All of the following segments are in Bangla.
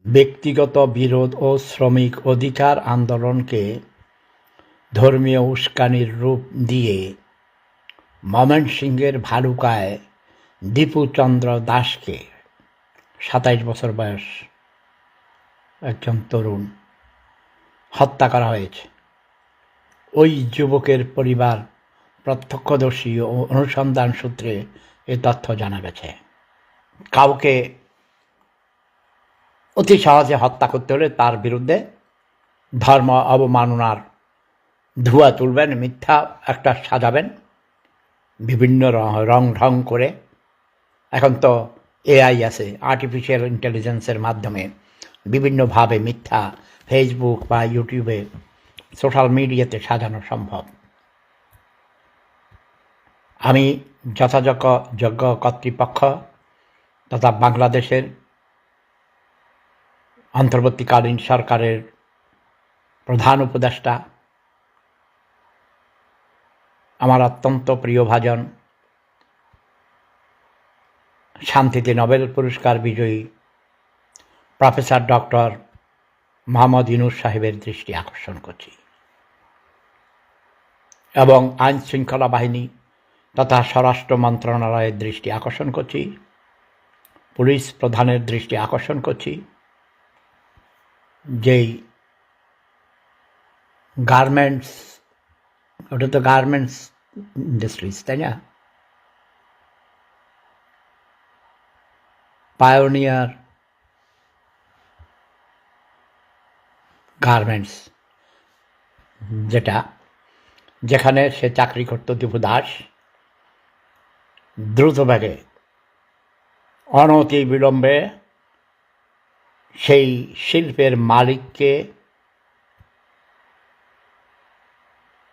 ব্যক্তিগত বিরোধ ও শ্রমিক অধিকার আন্দোলনকে ধর্মীয় উস্কানির রূপ দিয়ে ময়মনসিংহের ভালুকায় দীপু চন্দ্র দাসকে ২৭ বছর বয়স একজন তরুণ হত্যা করা হয়েছে। ওই যুবকের পরিবার প্রত্যক্ষদর্শী ও অনুসন্ধান সূত্রে এ তথ্য জানা গেছে। কাউকে অতি সহজে হত্যা করতে হলে তার বিরুদ্ধে ধর্ম অবমাননার ধোঁয়া তুলবেন, মিথ্যা একটা সাজাবেন বিভিন্ন রং ঢং করে। এখন তো এআই আছে, আর্টিফিশিয়াল ইন্টেলিজেন্সের মাধ্যমে বিভিন্নভাবে মিথ্যা ফেসবুক বা ইউটিউবে সোশ্যাল মিডিয়াতে সাজানো সম্ভব। আমি যথাযোগ্য কর্তৃপক্ষ তথা বাংলাদেশের অন্তর্বর্তীকালীন সরকারের প্রধান উপদেষ্টা, আমার অত্যন্ত প্রিয়ভাজন, শান্তিতে নোবেল পুরস্কার বিজয়ী প্রফেসর ডক্টর মোহাম্মদ ইউনূস সাহেবের দৃষ্টি আকর্ষণ করছি এবং আইন শৃঙ্খলা বাহিনী তথা স্বরাষ্ট্র মন্ত্রণালয়ের দৃষ্টি আকর্ষণ করছি, পুলিশ প্রধানের দৃষ্টি আকর্ষণ করছি, যেই গার্মেন্টস, ওটা তো গার্মেন্টস ইন্ডাস্ট্রিজ, তাই না? পায়োনিয়ার গার্মেন্টস, যেখানে সে চাকরি করত দীপু দাস, দ্রুতবেগে অনতি বিলম্বে সেই শিল্পের মালিককে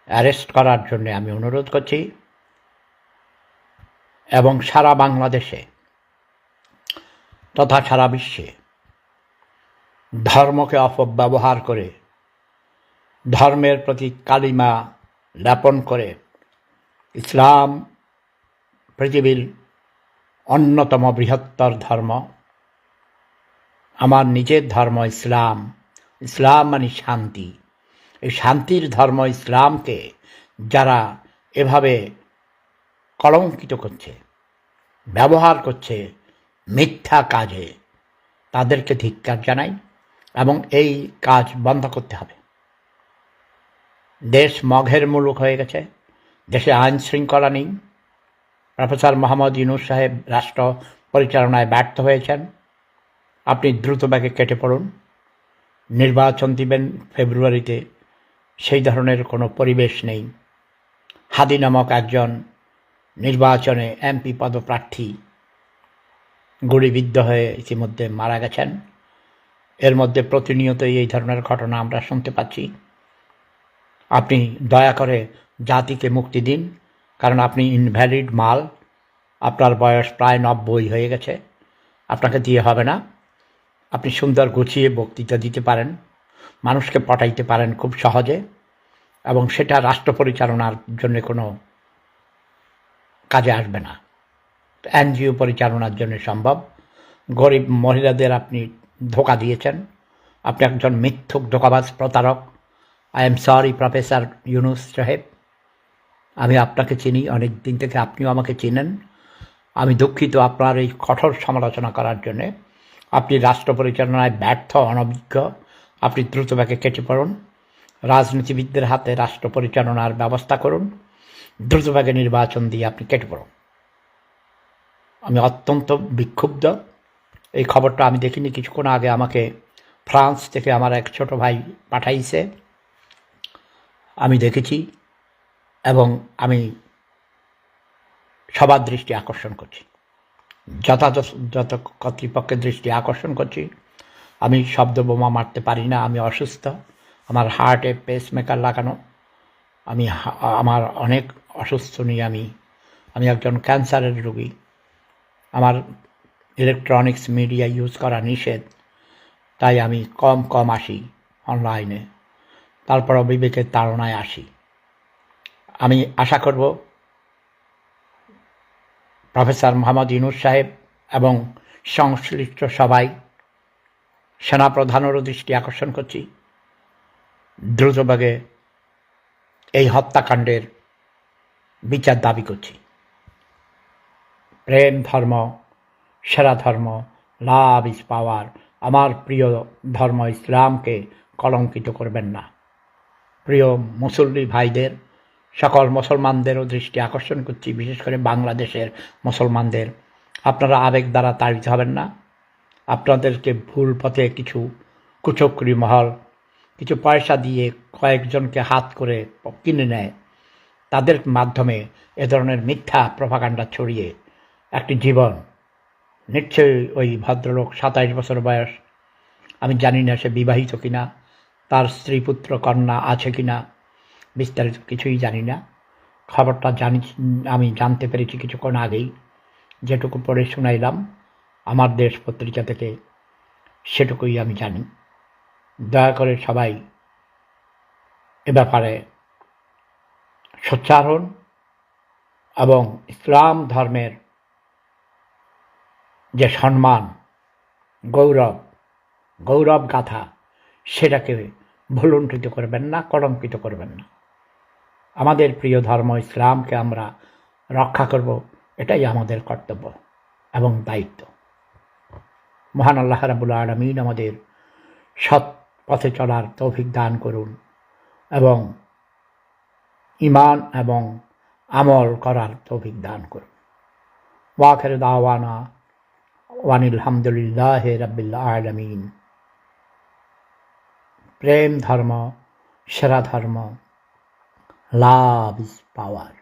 অ্যারেস্ট করার জন্য আমি অনুরোধ করছি এবং সারা বাংলাদেশে তথা সারা বিশ্বে ধর্মকে অপব্যবহার করে, ধর্মের প্রতি কালিমা লেপন করে, ইসলাম পৃথিবীর অন্যতম বৃহত্তর ধর্ম, আমার নিজের ধর্ম ইসলাম, ইসলাম মানে শান্তি, এই শান্তির ধর্ম ইসলামকে যারা এভাবে কলঙ্কিত করছে, ব্যবহার করছে মিথ্যা কাজে, তাদেরকে ধিক্কার জানাই এবং এই কাজ বন্ধ করতে হবে। দেশ মঘের মুলুক হয়ে গেছে, দেশে আইন শৃঙ্খলা নেই। প্রফেসর মোহাম্মদ ইউনূস সাহেব রাষ্ট্র পরিচালনায় ব্যর্থ হয়েছেন। আপনি দ্রুতবেগে কেটে পড়ুন, নির্বাচন দিবেন ফেব্রুয়ারিতে, সেই ধরনের কোনো পরিবেশ নেই। হাদি নামক একজন নির্বাচনে এমপি পদপ্রার্থী গুলিবিদ্ধ হয়ে ইতিমধ্যে মারা গেছেন। এর মধ্যে প্রতিনিয়তই এই ধরনের ঘটনা আমরা শুনতে পাচ্ছি। আপনি দয়া করে জাতিকে মুক্তি দিন, কারণ আপনি ইনভ্যালিড মাল, আপনার বয়স প্রায় ৯০ হয়ে গেছে, আপনাকে দিয়ে হবে না। আপনি সুন্দর গুছিয়ে বক্তৃতা দিতে পারেন, মানুষকে পটাইতে পারেন খুব সহজে, এবং সেটা রাষ্ট্র পরিচালনার জন্য কোনো কাজে আসবে না, এনজিও পরিচালনার জন্য সম্ভব। গরিব মহিলাদের আপনি ধোঁকা দিয়েছেন, আপনি একজন মিথ্যুক, ধোঁকাবাজ, প্রতারক। I am sorry professor Yunus সাহেব, আমি আপনাকে চিনি অনেক দিন থেকে, আপনিও আমাকে চিনেন। আমি দুঃখিত আপনার এই কঠোর সমালোচনা করার জন্যে। আপনি রাষ্ট্র পরিচালনায় ব্যর্থ, অনভিজ্ঞ। আপনি দ্রুতবেগে কেটে পড়ুন, রাজনীতিবিদদের হাতে রাষ্ট্র পরিচালনার ব্যবস্থা করুন, দ্রুতবেগে নির্বাচন দিয়ে আপনি কেটে পড়ুন। আমি অত্যন্ত বিক্ষুব্ধ। এই খবরটা আমি দেখিনি, কিছুক্ষণ আগে আমাকে ফ্রান্স থেকে আমার এক ছোট ভাই পাঠাইছে, আমি দেখেছি এবং আমি সবার দৃষ্টি আকর্ষণ করছি, যথাযথ কর্তৃপক্ষের দৃষ্টি আকর্ষণ করছি। আমি শব্দ বোমা মারতে পারি না, আমি অসুস্থ, আমার হার্টে পেসমেকার লাগানো, আমার অনেক অসুস্থ নিয়ে আমি একজন ক্যান্সারের রোগী। আমার ইলেকট্রনিক্স মিডিয়া ইউজ করা নিষেধ, তাই আমি কম আসি অনলাইনে, তারপরও বিবেকের তাড়নায় আসি। আমি আশা করব প্রফেসর মোহাম্মদ ইউনূস সাহেব এবং সংশ্লিষ্ট সবাই সেনাপ্রধানেরও দৃষ্টি আকর্ষণ করছি, দ্রুতবেগে এই হত্যাকাণ্ডের বিচার দাবি করছি। প্রেম ধর্ম সেরা ধর্ম, লাভ ইজ পাওয়ার। আমার প্রিয় ধর্ম ইসলামকে কলঙ্কিত করবেন না। প্রিয় মুসল্লি ভাইদের, সকল মুসলমানদেরও দৃষ্টি আকর্ষণ করছি, বিশেষ করে বাংলাদেশের মুসলমানদের, আপনারা আবেগ দ্বারা তাড়িত হবেন না। আপনাদেরকে ভুল পথে কিছু কুচক্রী মহল কিছু পয়সা দিয়ে কয়েকজনকে হাত করে কিনে নেয়, তাদের মাধ্যমে এ ধরনের মিথ্যা প্রপাগান্ডা ছড়িয়ে একটি জীবন, নিশ্চয়ই ওই ভদ্রলোক 27 বছর বয়স, আমি জানি না সে বিবাহিত কিনা, তার স্ত্রী পুত্র কন্যা আছে কিনা, বিস্তারিত কিছুই জানি না। খবরটা আমি জানতে পেরেছি কিছুক্ষণ আগেই, যেটুকু পড়ে শুনাইলাম আমার দেশ পত্রিকা থেকে, সেটুকুই আমি জানি। দয়া করে সবাই এ ব্যাপারে সোচ্চার হন এবং ইসলাম ধর্মের যে সম্মান, গৌরব গাথা, সেটাকে ভুলুণ্ঠিত করবেন না, কলঙ্কিত করবেন না। আমাদের প্রিয় ধর্ম ইসলামকে আমরা রক্ষা করব, এটাই আমাদের কর্তব্য এবং দায়িত্ব। মহান আল্লাহ রাব্বুল আলামিন আমাদের সৎ পথে চলার তৌফিক দান করুন এবং ঈমান এবং আমল করার তৌফিক দান করুন। ওয়া আখিরু দাওয়ানা ওয়ানিল হামদুলিল্লাহি রাব্বিল আলামিন। প্রেম ধর্ম সেরা ধর্ম, লাভ ইজ পাওয়ার।